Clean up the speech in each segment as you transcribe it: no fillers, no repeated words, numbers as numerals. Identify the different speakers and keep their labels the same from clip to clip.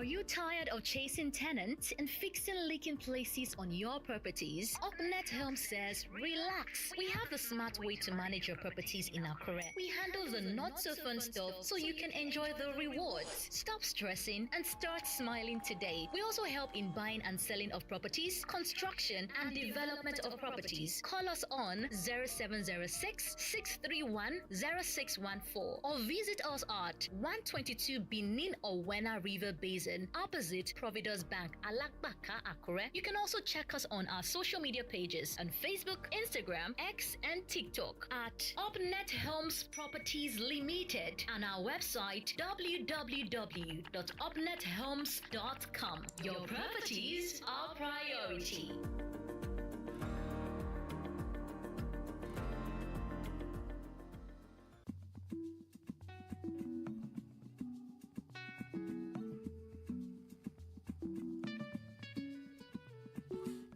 Speaker 1: Are you tired of chasing tenants and fixing leaking places on your properties? Opnet Home says, relax. We have the smart way to manage your properties in Akure. We handle the not so fun stuff so you can enjoy the rewards. Stop stressing and start smiling today. We also help in buying and selling of properties, construction and development of properties. Call us on 0706 631 0614 or visit us at 122 Benin Owena River Basin, opposite Providence Bank, Alakbaka, Akure. You can also check us on our social media pages on Facebook, Instagram, X, and TikTok at Opnet Homes Properties Limited and our website www.opnethomes.com. Your properties are priority.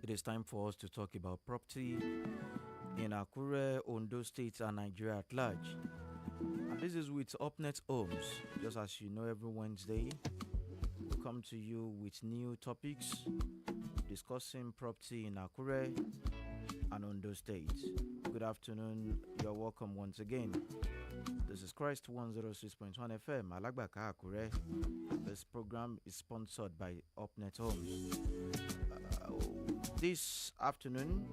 Speaker 2: It is time for us to talk about property in Akure, Ondo State, and Nigeria at large. And this is with Opnet Homes. Just as you know, every Wednesday, we come to you with new topics discussing property in Akure and Ondo State. Good afternoon. You're welcome once again. This is Christ 106.1 FM, Alagbaka, Akure. This program is sponsored by Opnet Homes. This afternoon,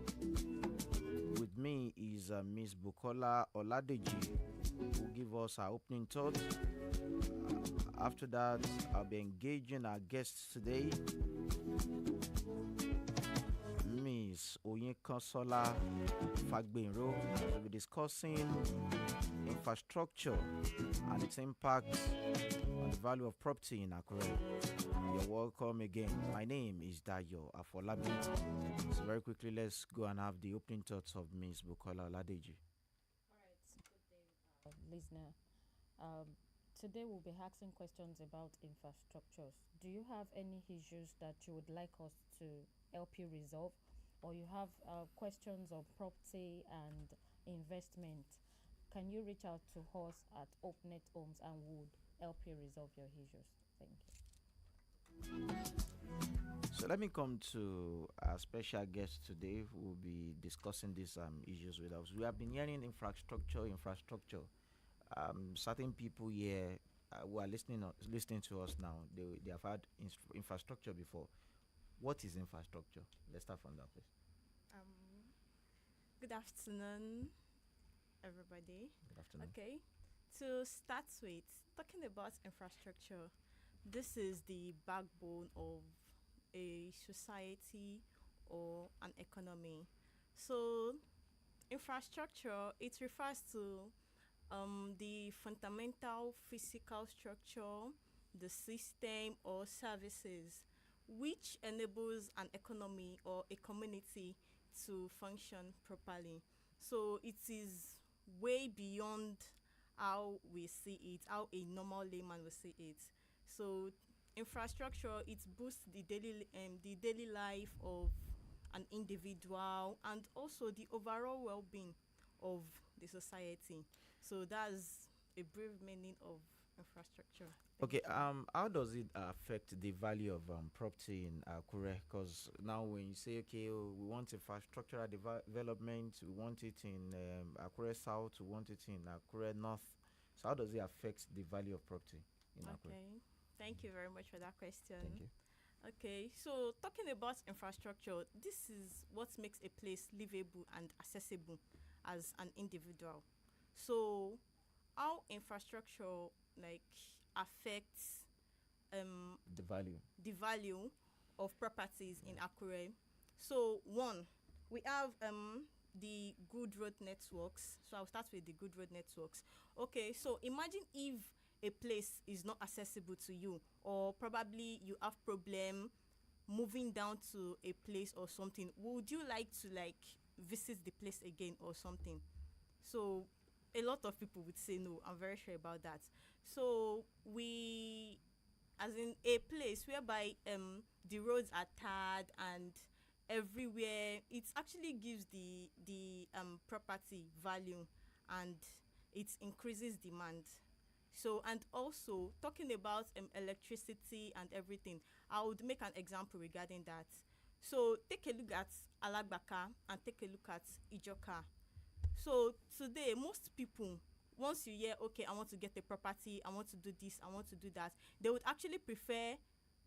Speaker 2: with me is Miss Bukola Oladeji, who will give us our opening thoughts. After that, I'll be engaging our guests today, Miss Oyinkansola Fagbenro. We'll be discussing infrastructure and its impact on the value of property in Akure. You're welcome again. My name is Dayo Afolabi. So very quickly, let's go and have the opening thoughts of Ms. Bukola Oladeji.
Speaker 3: All right, good day, listener. Today we'll be asking questions about infrastructures. Do you have any issues that you would like us to help you resolve, or you have questions on property and investment? Can you reach out to us at Opnet Homes and we'll help you resolve your issues? Thank you.
Speaker 2: So let me come to our special guest today who will be discussing these issues with us. We have been hearing infrastructure. Certain people here who are listening to us now, they have had infrastructure before. What is infrastructure? Let's start from that place.
Speaker 4: Good afternoon, everybody.
Speaker 2: Good afternoon.
Speaker 4: Okay, to start with, talking about infrastructure, this is the backbone of a society or an economy. So, infrastructure, it refers to the fundamental physical structure, the system or services which enables an economy or a community to function properly. So, it is way beyond how we see it, how a normal layman will see it. So infrastructure, it boosts the daily life of an individual and also the overall well-being of the society. So that's a brief meaning of infrastructure.
Speaker 2: Okay, how does it affect the value of property in Akure? Because now when you say, okay, we want infrastructural development, we want it in Akure South, we want it in Akure North. So how does it affect the value of property in Akure?
Speaker 4: Okay, thank you very much for that question.
Speaker 2: Thank you.
Speaker 4: Okay, so talking about infrastructure, this is what makes a place livable and accessible as an individual. So how infrastructure affects
Speaker 2: the
Speaker 4: value of properties in Akure. So one, we have the good road networks. So I'll start with the good road networks. Okay, so imagine if a place is not accessible to you, or probably you have problem moving down to a place or something. Would you like to visit the place again or something? So a lot of people would say no. I'm very sure about that. So we, as in a place whereby the roads are tarred and everywhere, it actually gives the property value and it increases demand. So, and also talking about electricity and everything, I would make an example regarding that. So take a look at Alagbaka and take a look at Ijoka. So today, most people, once you hear, okay, I want to get a property, I want to do this, I want to do that, they would actually prefer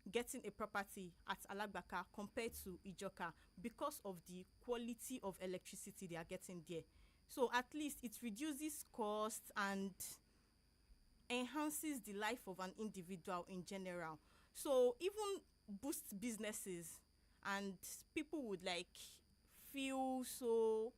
Speaker 4: getting a property at Alagbaka compared to Ijoka because of the quality of electricity they are getting there. So at least it reduces costs and enhances the life of an individual in general. So even boosts businesses, and people would like feel so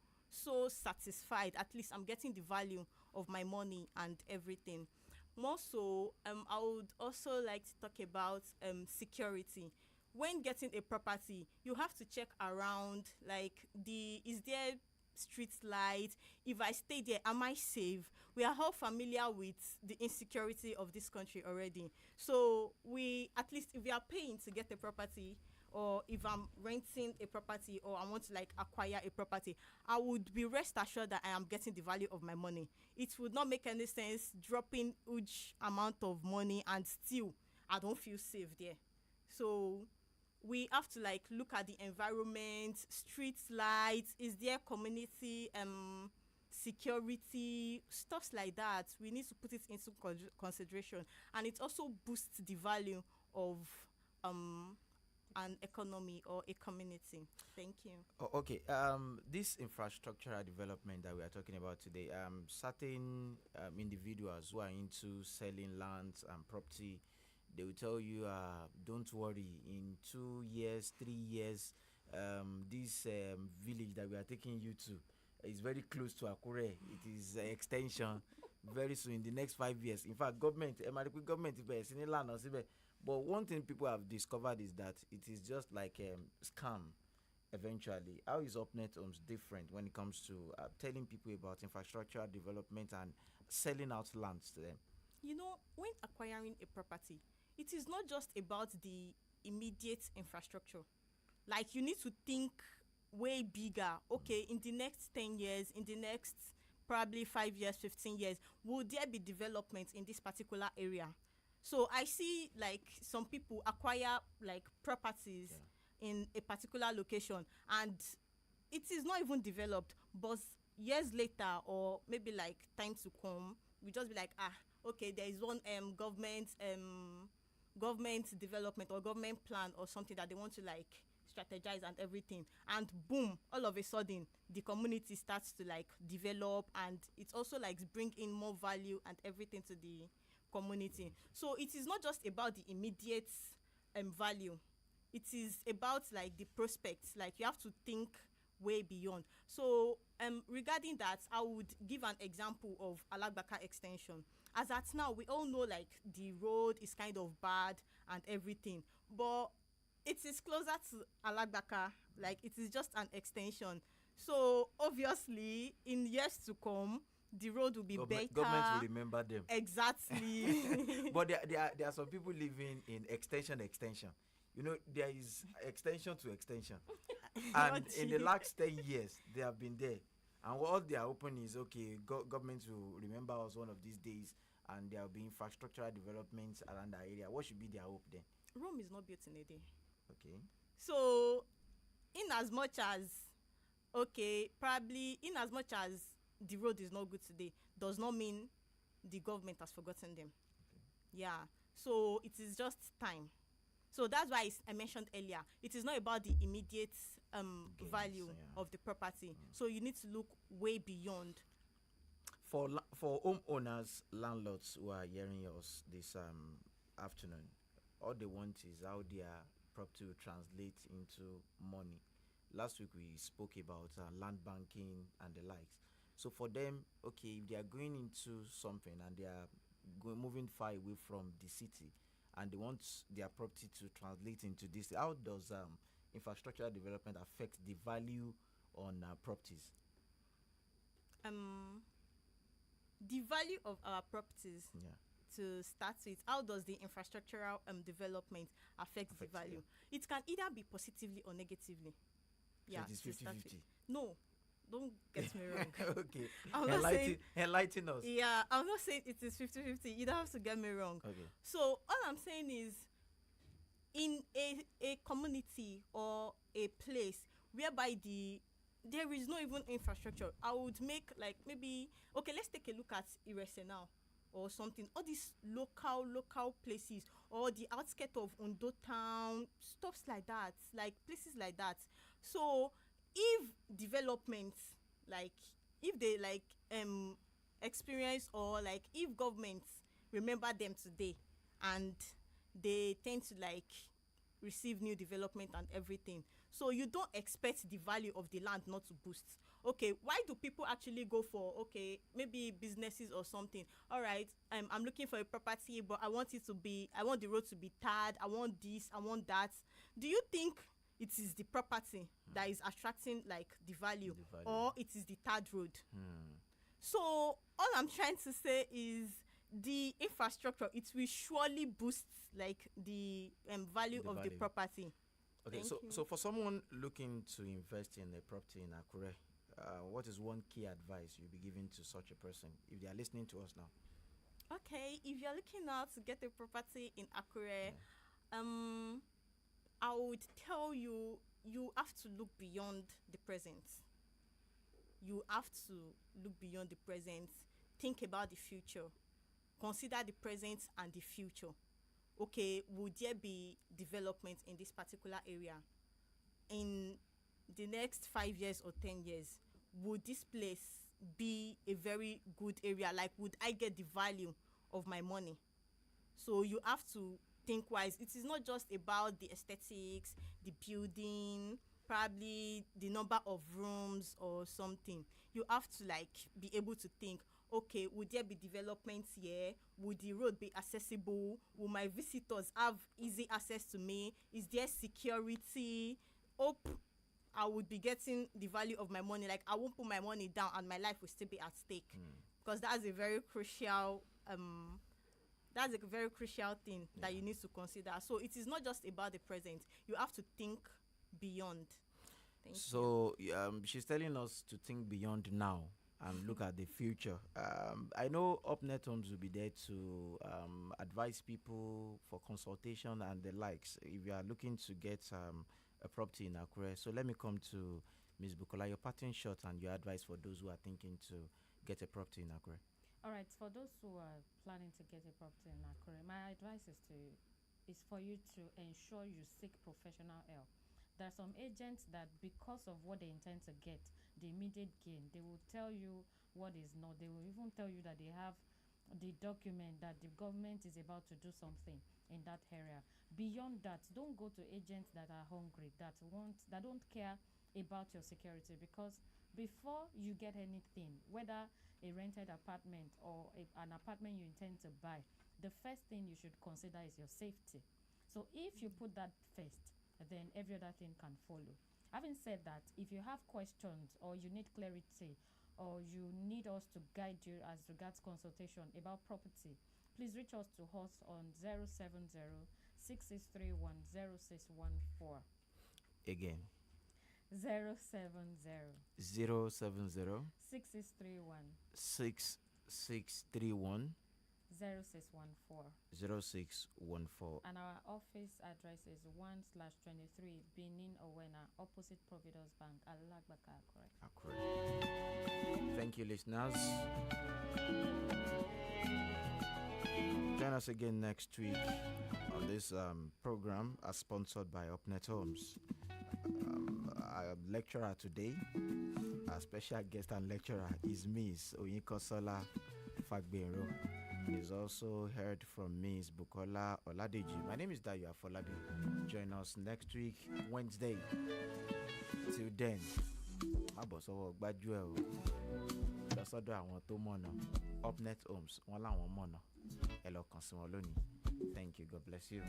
Speaker 4: satisfied. At least I'm getting the value of my money and everything. More so, I would also like to talk about security. When getting a property, you have to check around, like, the is there street light? If I stay there, am I safe? We are all familiar with the insecurity of this country already. So we, at least if we are paying to get a property, or if I'm renting a property, or I want to like acquire a property, I would be rest assured that I am getting the value of my money. It would not make any sense dropping huge amount of money and still I don't feel safe there. So we have to like look at the environment, street lights, is there community security, stuff like that. We need to put it into consideration, and it also boosts the value of um an economy or a community. Thank you.
Speaker 2: Okay. This infrastructural development that we are talking about today, certain individuals who are into selling lands and property, they will tell you, don't worry. In 2 years, 3 years, this village that we are taking you to is very close to Akure. It is extension very soon in the next 5 years. In fact, government, is in land or something. But one thing people have discovered is that it is just like scam eventually. How is Opnet Homes different when it comes to telling people about infrastructural development and selling out lands to them?
Speaker 4: You know, when acquiring a property, it is not just about the immediate infrastructure. Like, you need to think way bigger. Okay, in the next 10 years, in the next probably 5 years, 15 years, will there be development in this particular area? So I see like some people acquire like properties in a particular location, and it is not even developed, but years later, or maybe like time to come, we just be like, okay, there is one government development or government plan or something that they want to like strategize and everything, and boom, all of a sudden the community starts to like develop, and it also like bring in more value and everything to the community. So it is not just about the immediate value, it is about like the prospects. Like, you have to think way beyond. So regarding that, I would give an example of Alagbaka extension. As at now, we all know like the road is kind of bad and everything, but it is closer to Alagbaka. Like, it is just an extension. So obviously in years to come, the road will be better.
Speaker 2: Government will remember them.
Speaker 4: Exactly.
Speaker 2: But there are some people living in extension. You know, there is extension to extension. And in the last 10 years, they have been there. And what they are hoping is, okay, government will remember us one of these days, and there will be infrastructural developments around that area. What should be their hope then?
Speaker 4: Rome is not built in a day.
Speaker 2: Okay.
Speaker 4: So, in as much as, okay, probably in as much as the road is not good today, does not mean the government has forgotten them. Okay. Yeah. So it is just time. So that's why I mentioned earlier, it is not about the immediate value of the property. So you need to look way beyond.
Speaker 2: For homeowners, landlords who are hearing us this afternoon, all they want is how their property will translate into money. Last week we spoke about land banking and the likes. So for them, okay, if they are going into something and they are moving far away from the city, and they want their property to translate into this, how does infrastructural development affect the value on properties?
Speaker 4: The value of our properties. Yeah. To start with, how does the infrastructural development affect the value? Yeah. It can either be positively or negatively.
Speaker 2: So it is 50-50.
Speaker 4: No, Don't get me wrong.
Speaker 2: Okay.
Speaker 4: I'm not saying
Speaker 2: Enlighten us.
Speaker 4: yeah, I'm not saying it is 50-50. You don't have to get me wrong.
Speaker 2: Okay.
Speaker 4: So all I'm saying is in a community or a place whereby there is no even infrastructure, I would make like maybe okay, let's take a look at Irese now or something. All these local places or the outskirts of Ondo town, stuffs like that, like places like that. So if development like if they like experience or like if governments remember them today and they tend to like receive new development and everything, so you don't expect the value of the land not to boost. Okay, why do people actually go for okay maybe businesses or something? All right, I'm looking for a property but I want the road to be tarred, I want this, I want that. Do you think it is the property that is attracting like the value, or it is the tarred road? So all I'm trying to say is the infrastructure, it will surely boost like the value of the property.
Speaker 2: Okay, so for someone looking to invest in a property in Akure, what is one key advice you'll be giving to such a person if they are listening to us now?
Speaker 4: Okay, if you're looking out to get a property in Akure, I would tell you, you have to look beyond the present. You have to look beyond the present, think about the future, consider the present and the future. Okay, would there be development in this particular area in the next 5 years or 10 years? Would this place be a very good area? Like, would I get the value of my money? So you have to think wise. It is not just about the aesthetics, the building, probably the number of rooms or something. You have to like be able to think, okay, would there be developments here? Would the road be accessible? Will my visitors have easy access to me? Is there security? Hope I would be getting the value of my money. Like, I won't put my money down and my life will still be at stake. Because that's a very crucial thing that you need to consider. So it is not just about the present. You have to think beyond.
Speaker 2: So she's telling us to think beyond now and look at the future. I know Opnet Homes will be there to advise people for consultation and the likes if you are looking to get a property in Akure. So let me come to Ms. Bukola, your parting shot and your advice for those who are thinking to get a property in Akure.
Speaker 3: All right, for those who are planning to get a property in Akure, my advice is for you to ensure you seek professional help. There are some agents that, because of what they intend to get, the immediate gain, they will tell you what is not. They will even tell you that they have the document that the government is about to do something in that area. Beyond that, don't go to agents that are hungry, that don't care about your security, because before you get anything, whether a rented apartment or an apartment you intend to buy, the first thing you should consider is your safety. So if you put that first, then every other thing can follow. Having said that, if you have questions or you need clarity or you need us to guide you as regards consultation about property, please reach us to us on 070-6631-0614.
Speaker 2: Again.
Speaker 3: 070
Speaker 2: 6631
Speaker 3: 6631 0614.
Speaker 2: 0614.
Speaker 3: And our office address is 1/23 Benin Owena, opposite Providence Bank, Alagbaka,
Speaker 2: Akure. Thank you, listeners. Join us again next week on this program as sponsored by Opnet Homes. Our lecturer today, our special guest and lecturer is Ms. Oyinkansola Fagbero. Is also heard from Ms. Bukola Oladeji. My name is Dayo Afolabi. Join us next week, Wednesday. Till then, Abosowo gbájú ẹ o. Lọ sọ́dọ̀ àwọn tó mọ̀nà. Opnet Homes, wọ́n láwọn mọ̀nà. Ẹ lọ kàn sí wọn lónìí. Thank you. God bless you.